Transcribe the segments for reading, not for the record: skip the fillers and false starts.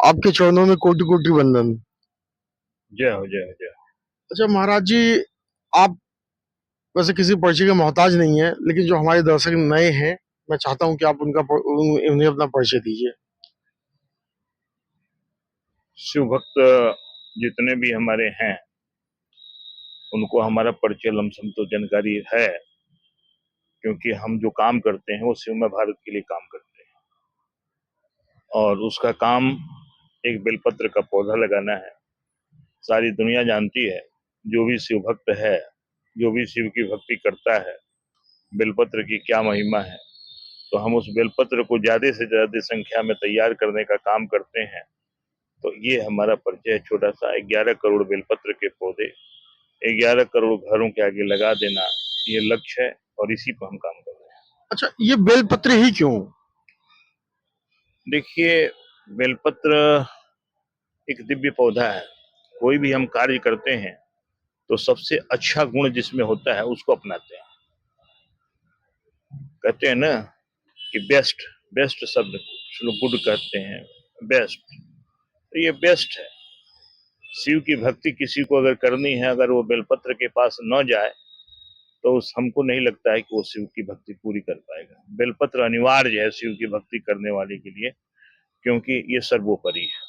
आपके चरणों में कोटि-कोटि वंदन। जय हो, जय हो, जय हो। अच्छा महाराज जी, आप वैसे किसी परिचय के मोहताज नहीं हैं, लेकिन जो हमारे दर्शक नए हैं, मैं चाहता हूँ कि आप उन्हें अपना परिचय दीजिए। शिव भक्त जितने भी हमारे हैं उनको हमारा परिचय लमसम तो जानकारी है, क्योंकि हम जो काम करते हैं वो शिव में भारत के लिए काम करते हैं और उसका काम एक बेलपत्र का पौधा लगाना है। सारी दुनिया जानती है, जो भी शिव भक्त है, जो भी शिव की भक्ति करता है, बेलपत्र की क्या महिमा है। तो हम उस बेलपत्र को ज्यादा से ज्यादा संख्या में तैयार करने का काम करते हैं। तो ये हमारा परिचय है छोटा सा। 11 करोड़ बेलपत्र के पौधे 11 करोड़ घरों के आगे लगा देना, ये लक्ष्य है और इसी पर हम काम कर रहे हैं। अच्छा, ये बेलपत्र ही क्यों? देखिए, बेलपत्र एक दिव्य पौधा है। कोई भी हम कार्य करते हैं तो सबसे अच्छा गुण जिसमें होता है उसको अपनाते हैं। कहते हैं ना कि बेस्ट, बेस्ट शब्द लोग गुड कहते हैं, बेस्ट, तो ये बेस्ट है। शिव की भक्ति किसी को अगर करनी है, अगर वो बेलपत्र के पास न जाए तो उस हमको नहीं लगता है कि वो शिव की भक्ति पूरी कर पाएगा। बेलपत्र अनिवार्य है शिव की भक्ति करने वाले के लिए, क्योंकि ये सर्वोपरि है।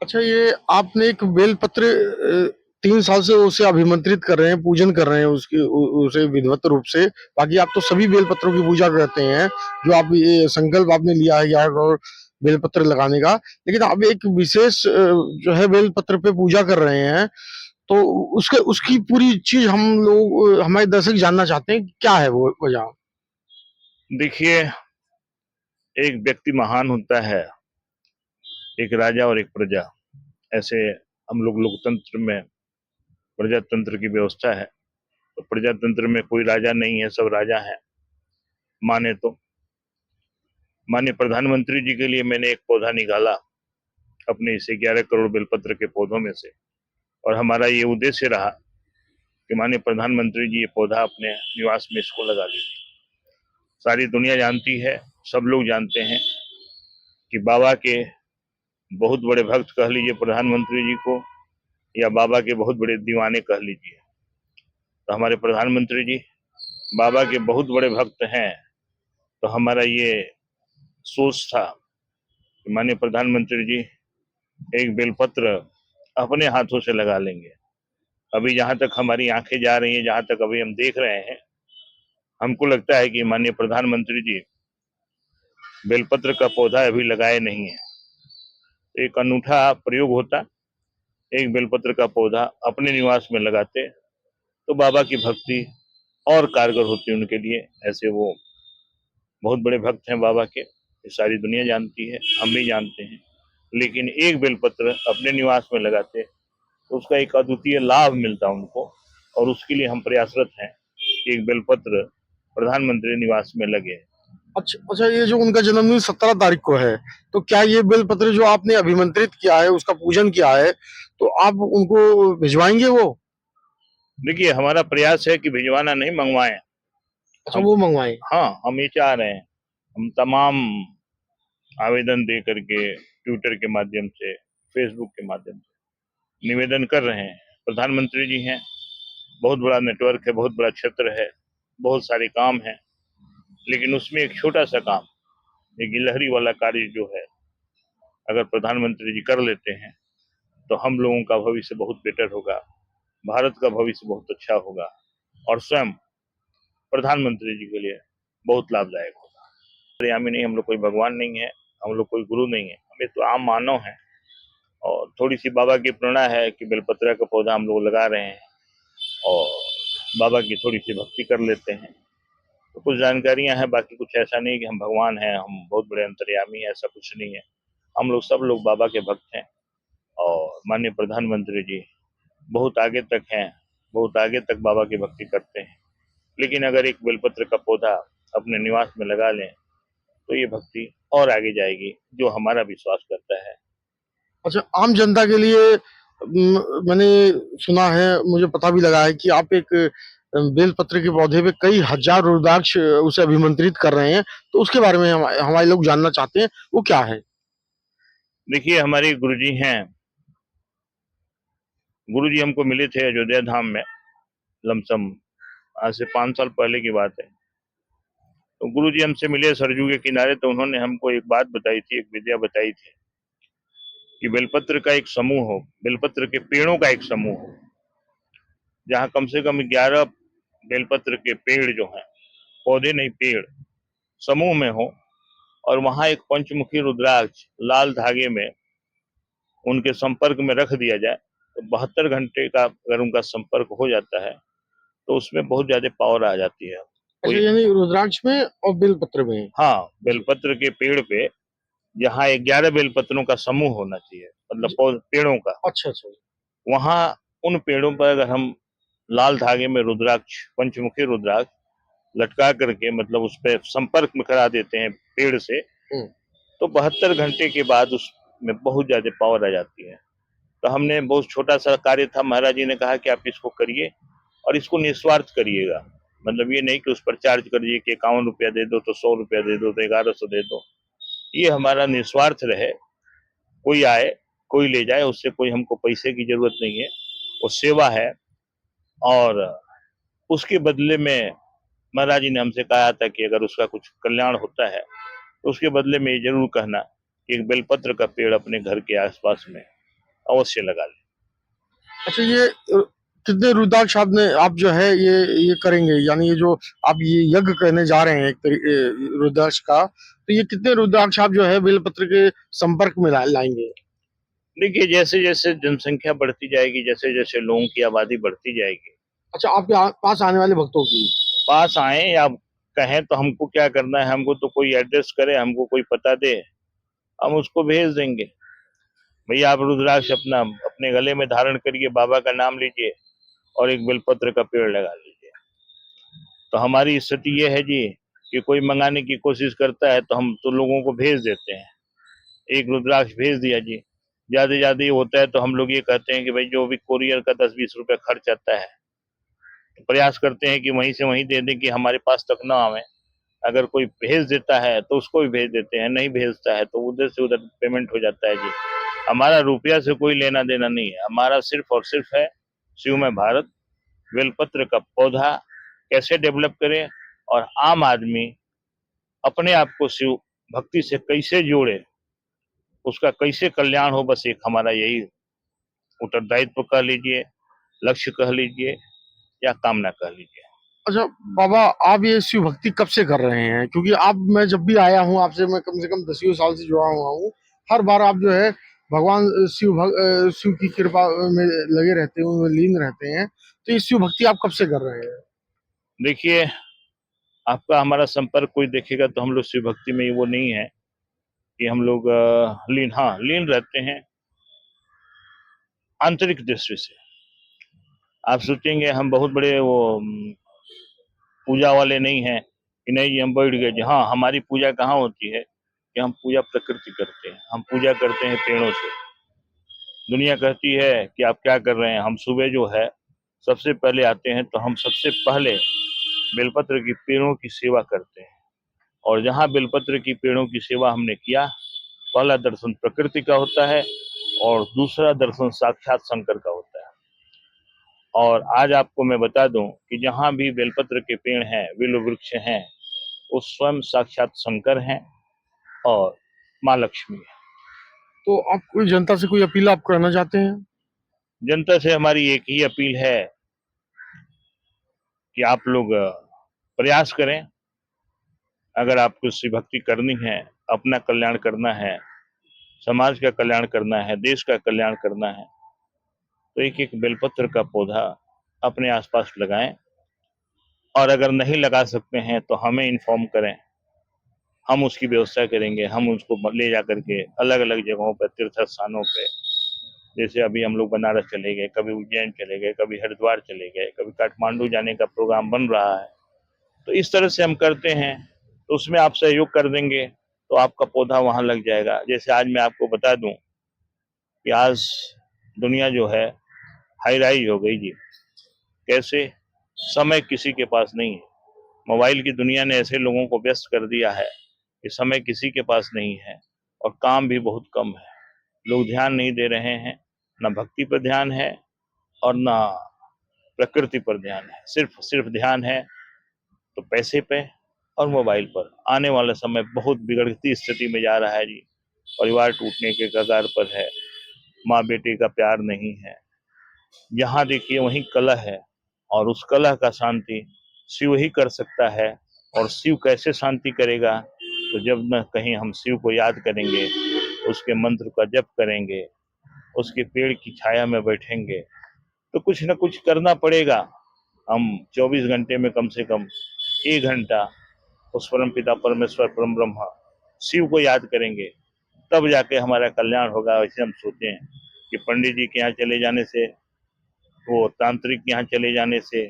अच्छा, ये आपने एक बेलपत्र 3 साल से उसे अभिमंत्रित कर रहे हैं, पूजन कर रहे हैं उसे विधिवत रूप से। बाकी आप तो सभी बेलपत्रों की पूजा करते हैं, जो आप ये संकल्प आपने लिया है 11 करोड़ बेलपत्र लगाने का। लेकिन आप एक विशेष जो है बेलपत्र पे पूजा कर रहे हैं, तो उसके उसकी पूरी चीज़ हम लोग हमारे दर्शक जानना चाहते हैं, क्या है वो वजह? देखिए, एक व्यक्ति महान होता है, एक राजा और एक प्रजा। ऐसे हम लोग लोकतंत्र में प्रजातंत्र की व्यवस्था है, तो प्रजातंत्र में कोई राजा नहीं है, सब राजा हैं माने तो। माननीय प्रधानमंत्री जी के लिए मैंने एक पौधा निकाला अपने इस 11 करोड़ बेलपत्र के पौधों में से, और हमारा ये उद्देश्य रहा कि माननीय प्रधानमंत्री जी ये पौधा अपने निवास में इसको लगा लीजिए। सारी दुनिया जानती है, सब लोग जानते हैं कि बाबा के बहुत बड़े भक्त कह लीजिए प्रधानमंत्री जी को, या बाबा के बहुत बड़े दीवाने कह लीजिए। तो हमारे प्रधानमंत्री जी बाबा के बहुत बड़े भक्त हैं। तो हमारा ये सोच था कि माननीय प्रधानमंत्री जी एक बेलपत्र अपने हाथों से लगा लेंगे। अभी जहां तक हमारी आंखें जा रही हैं, जहां तक अभी हम देख रहे हैं, हमको लगता है कि माननीय प्रधानमंत्री जी बेलपत्र का पौधा अभी लगाए नहीं है। एक अनूठा प्रयोग होता, एक बेलपत्र का पौधा अपने निवास में लगाते तो बाबा की भक्ति और कारगर होती उनके लिए। ऐसे वो बहुत बड़े भक्त हैं बाबा के, ये सारी दुनिया जानती है, हम भी जानते हैं। लेकिन एक बेलपत्र अपने निवास में लगाते तो उसका एक अद्वितीय लाभ मिलता उनको, और उसके लिए हम प्रयासरत हैं कि एक बेलपत्र प्रधानमंत्री निवास में लगे। अच्छा अच्छा, ये जो उनका जन्मदिन 17 तारीख को है, तो क्या ये बेलपत्र जो आपने अभिमंत्रित किया है, उसका पूजन किया है, तो आप उनको भिजवाएंगे वो? देखिए, हमारा प्रयास है कि भिजवाना नहीं, मंगवाएं अच्छा, हम। वो मंगवाएं। हाँ, हम ये चाह रहे हैं, हम तमाम आवेदन दे करके ट्विटर के माध्यम से, फेसबुक के माध्यम से निवेदन कर रहे हैं। प्रधानमंत्री जी हैं, बहुत बड़ा नेटवर्क है, बहुत बड़ा क्षेत्र है, बहुत सारे काम हैं, लेकिन उसमें एक छोटा सा काम, एक गिलहरी वाला कार्य जो है, अगर प्रधानमंत्री जी कर लेते हैं तो हम लोगों का भविष्य बहुत बेटर होगा, भारत का भविष्य बहुत अच्छा होगा, और स्वयं प्रधानमंत्री जी के लिए बहुत लाभदायक होगा। अंतर्यामी नहीं, हम लोग कोई भगवान नहीं है, हम लोग कोई गुरु नहीं है, हमें तो आम मानव हैं। और थोड़ी सी बाबा की प्रेरणा है कि बेलपत्र का पौधा हम लोग लगा रहे हैं और बाबा की थोड़ी सी भक्ति कर लेते हैं। तो कुछ जानकारियां हैं, बाकी कुछ ऐसा नहीं कि हम भगवान हैं, हम बहुत बड़े अंतर्यामी हैं, ऐसा कुछ नहीं है। हम लोग सब लोग बाबा के भक्त हैं, और माननीय प्रधानमंत्री जी बहुत आगे तक हैं, बहुत आगे तक बाबा की भक्ति करते हैं। लेकिन अगर एक बेलपत्र का पौधा अपने निवास में लगा लें तो ये भक्ति और आगे जाएगी, जो हमारा विश्वास करता है। अच्छा, आम जनता के लिए मैंने सुना है, मुझे पता भी लगा है कि आप एक बेलपत्र के पौधे पे कई हजार रुद्राक्ष उसे अभिमंत्रित कर रहे हैं, तो उसके बारे में हमारे लोग जानना चाहते हैं, वो क्या है? देखिए, हमारे गुरुजी हैं, गुरुजी हमको मिले थे अयोध्या धाम में, लमसम आज से 5 साल पहले की बात है। तो गुरुजी हमसे मिले सरजू के किनारे, तो उन्होंने हमको एक बात बताई थी, एक विद्या बताई थी कि बेलपत्र का एक समूह हो, बेलपत्र के पेड़ों का एक समूह हो, जहाँ कम से कम 11 बेलपत्र के पेड़ जो हैं, पौधे नहीं पेड़, समूह में हो, और वहां एक पंचमुखी रुद्राक्ष लाल धागे में उनके संपर्क में रख दिया जाए, तो 72 घंटे का अगर उनका संपर्क हो जाता है तो उसमें बहुत ज्यादा पावर आ जाती है। अच्छा, कोई, यानी रुद्राक्ष में और बेलपत्र में। हाँ, जी। बेलपत्र के पेड़ पे जहाँ 11 बेलपत्रों का समूह होना चाहिए, मतलब जी। पेड़ों का, अच्छा अच्छा। वहां उन पेड़ों पर अगर हम लाल धागे में रुद्राक्ष, पंचमुखी रुद्राक्ष लटका करके, मतलब उस पर संपर्क में करा देते हैं पेड़ से, हम्म। तो 72 घंटे के बाद उसमें बहुत ज्यादा पावर आ जाती है। तो हमने, बहुत छोटा सा कार्य था, महाराज जी ने कहा कि आप इसको करिए और इसको निस्वार्थ करिएगा, मतलब ये नहीं कि उस पर चार्ज करिए कि 51 रुपया दे दो तो 100 रुपया दे दो तो 1100 दे दो। ये हमारा निस्वार्थ रहे, कोई आए कोई ले जाए, उससे कोई हमको पैसे की जरूरत नहीं है, वो सेवा है। और उसके बदले में महाराज जी ने हमसे कहा था कि अगर उसका कुछ कल्याण होता है तो उसके बदले में ये जरूर कहना कि एक बेलपत्र का पेड़ अपने घर के आसपास में अवश्य लगा ले। अच्छा, ये कितने रुद्राक्ष आप जो है ये करेंगे, यानी ये जो आप ये यज्ञ करने जा रहे हैं रुद्राक्ष का, तो ये कितने रुद्राक्ष आप जो है बेलपत्र के संपर्क में लाएंगे? देखिए, जैसे जैसे जनसंख्या बढ़ती जाएगी, जैसे जैसे लोगों की आबादी बढ़ती जाएगी, अच्छा, आपके पास आने वाले भक्तों की। पास आए या कहें तो हमको क्या करना है, हमको तो कोई एड्रेस करे, हमको कोई पता दे, हम उसको भेज देंगे। भैया आप रुद्राक्ष अपना अपने गले में धारण करिए, बाबा का नाम लीजिए और एक बेलपत्र का पेड़ लगा लीजिए। तो हमारी स्थिति ये है जी कि कोई मंगाने की कोशिश करता है तो हम तो लोगों को भेज देते हैं, एक रुद्राक्ष भेज दिया जी। ज्यादा ज्यादा ये होता है तो हम लोग ये कहते हैं कि भाई जो भी कोरियर का 10-20 रुपया खर्च आता है, तो प्रयास करते हैं कि वहीं से वहीं दे दें कि हमारे पास तक ना आवे। अगर कोई भेज देता है तो उसको भी भेज देते हैं, नहीं भेजता है तो उधर से उधर पेमेंट हो जाता है जी। हमारा रुपया से कोई लेना देना नहीं है, हमारा सिर्फ और सिर्फ है शिव में भारत, बेलपत्र का पौधा कैसे डेवलप करें और आम आदमी अपने आप को शिव भक्ति से कैसे जोड़े, उसका कैसे कल्याण हो, बस एक हमारा यही उत्तरदायित्व कह लीजिए, लक्ष्य कह लीजिए, या कामना कह लीजिए। अच्छा बाबा, आप ये शिव भक्ति कब से कर रहे हैं? क्योंकि आप, मैं जब भी आया हूँ आपसे, मैं कम से कम 10 साल से जुड़ा हुआ हूँ। हर बार आप जो है भगवान शिव की कृपा में लगे रहते हैं, उनमें लीन रहते हैं। तो ये शिव भक्ति आप कब से कर रहे हैं? देखिए, आपका हमारा संपर्क कोई देखेगा तो हम लोग शिव भक्ति में वो नहीं है कि हम लोग लीन, हाँ लीन रहते हैं आंतरिक दृष्टि से। आप सोचेंगे हम बहुत बड़े वो पूजा वाले नहीं हैं कि नहीं जी हम बैठ गए जी। हाँ, हमारी पूजा कहाँ होती है कि हम पूजा प्रकृति करते हैं, हम पूजा करते हैं पेड़ों से। दुनिया कहती है कि आप क्या कर रहे हैं, हम सुबह जो है सबसे पहले आते हैं तो हम सबसे पहले बेलपत्र की पेड़ों की सेवा करते हैं। और जहाँ बेलपत्र की पेड़ों की सेवा हमने किया, पहला दर्शन प्रकृति का होता है और दूसरा दर्शन साक्षात शंकर का होता है। और आज आपको मैं बता दूं कि जहाँ भी बेलपत्र के पेड़ हैं, बिल्व वृक्ष हैं, वो स्वयं साक्षात शंकर हैं और माँ लक्ष्मी है। तो आप कोई जनता से कोई अपील आप करना चाहते हैं? जनता से हमारी एक ही अपील है कि आप लोग प्रयास करें, अगर आपको शिव भक्ति करनी है, अपना कल्याण करना है, समाज का कल्याण करना है, देश का कल्याण करना है, तो एक एक बेलपत्र का पौधा अपने आसपास लगाएं। और अगर नहीं लगा सकते हैं तो हमें इन्फॉर्म करें, हम उसकी व्यवस्था करेंगे, हम उसको ले जा करके अलग अलग जगहों पर, तीर्थ स्थानों पे, जैसे अभी हम लोग बनारस चले गए, कभी उज्जैन चले गए, कभी हरिद्वार चले गए, कभी काठमांडू जाने का प्रोग्राम बन रहा है। तो इस तरह से हम करते हैं, तो उसमें आप सहयोग कर देंगे तो आपका पौधा वहां लग जाएगा। जैसे आज मैं आपको बता दूं कि आज दुनिया जो है हाई राइज हो गई जी। कैसे? समय किसी के पास नहीं है, मोबाइल की दुनिया ने ऐसे लोगों को व्यस्त कर दिया है कि समय किसी के पास नहीं है और काम भी बहुत कम है। लोग ध्यान नहीं दे रहे हैं, न भक्ति पर ध्यान है और न प्रकृति पर ध्यान है। सिर्फ सिर्फ ध्यान है तो पैसे पे और मोबाइल पर। आने वाला समय बहुत बिगड़ती स्थिति में जा रहा है जी। परिवार टूटने के कगार पर है, माँ बेटे का प्यार नहीं है। यहाँ देखिए वहीं कलह है, और उस कलह का शांति शिव ही कर सकता है। और शिव कैसे शांति करेगा? तो जब न कहीं हम शिव को याद करेंगे, उसके मंत्र का जप करेंगे, उसके पेड़ की छाया में बैठेंगे, तो कुछ न कुछ करना पड़ेगा। हम 24 घंटे में कम से कम 1 घंटा उस परम पिता परमेश्वर परम ब्रह्मा शिव को याद करेंगे, तब जाके हमारा कल्याण होगा। वैसे हम सोचते हैं कि पंडित जी के यहाँ चले जाने से, वो तांत्रिक के यहाँ चले जाने से,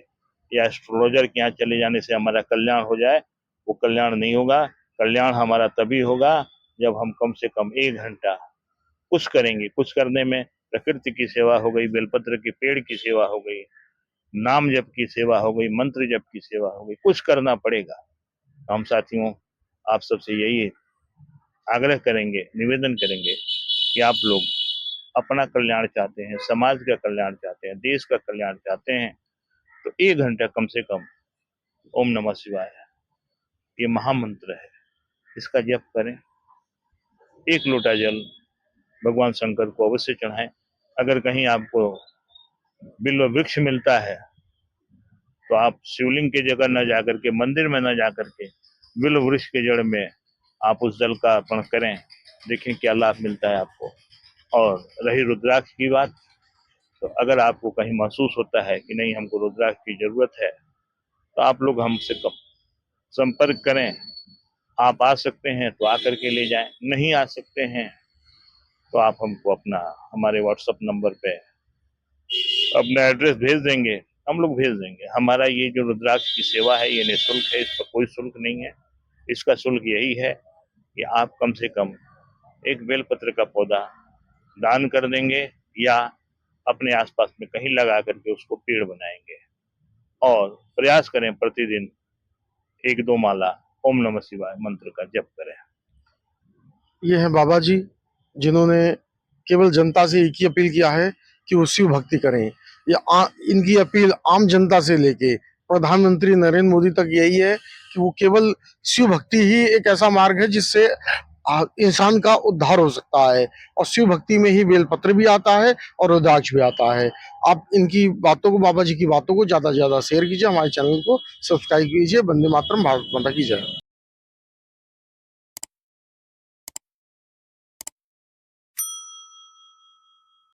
या एस्ट्रोलॉजर के यहाँ चले जाने से हमारा कल्याण हो जाए, वो कल्याण नहीं होगा। कल्याण हमारा तभी होगा जब हम कम से कम 1 घंटा कुछ करेंगे। कुछ करने में प्रकृति की सेवा हो गई, बेलपत्र के पेड़ की सेवा हो गई, नाम जप की सेवा हो गई, मंत्र जप की सेवा हो गई, कुछ करना पड़ेगा। हम साथियों आप सबसे यही आग्रह करेंगे, निवेदन करेंगे कि आप लोग अपना कल्याण चाहते हैं, समाज का कल्याण चाहते हैं, देश का कल्याण चाहते हैं, तो 1 घंटा कम से कम ओम नमः शिवाय, ये महामंत्र है, इसका जप करें। 1 लोटा जल भगवान शंकर को अवश्य चढ़ाएं। अगर कहीं आपको बिल्व वृक्ष मिलता है तो आप शिवलिंग की जगह न जाकर के, मंदिर में न जाकर के, बिल्व वृक्ष के जड़ में आप उस जल का अर्पण करें। देखें क्या लाभ मिलता है आपको। और रही रुद्राक्ष की बात, तो अगर आपको कहीं महसूस होता है कि नहीं हमको रुद्राक्ष की जरूरत है, तो आप लोग हमसे संपर्क करें। आप आ सकते हैं तो आकर के ले जाएं, नहीं आ सकते हैं तो आप हमको अपना हमारे व्हाट्सएप नंबर पे अपना एड्रेस भेज देंगे, हम लोग भेज देंगे। हमारा ये जो रुद्राक्ष की सेवा है ये निःशुल्क है, इस पर कोई शुल्क नहीं है। इसका शुल्क यही है कि आप कम से कम एक बेलपत्र का पौधा दान कर देंगे, या अपने आसपास में कहीं लगा करके उसको पेड़ बनाएंगे, और प्रयास करें प्रतिदिन 1-2 माला ओम नमः शिवाय मंत्र का जप करें। ये हैं बाबा जी, जिन्होंने केवल जनता से एक ही अपील किया है कि वो शिव भक्ति करें। इनकी अपील आम जनता से लेके प्रधानमंत्री नरेंद्र मोदी तक यही है कि वो केवल शिव भक्ति ही एक ऐसा मार्ग है जिससे इंसान का उद्धार हो सकता है। और शिव भक्ति में ही बेलपत्र भी आता है और रुद्राक्ष भी आता है। आप इनकी बातों को, बाबा जी की बातों को ज्यादा से ज्यादा शेयर कीजिए, हमारे चैनल को सब्सक्राइब कीजिए। वंदे मातरम, भारत माता की जय।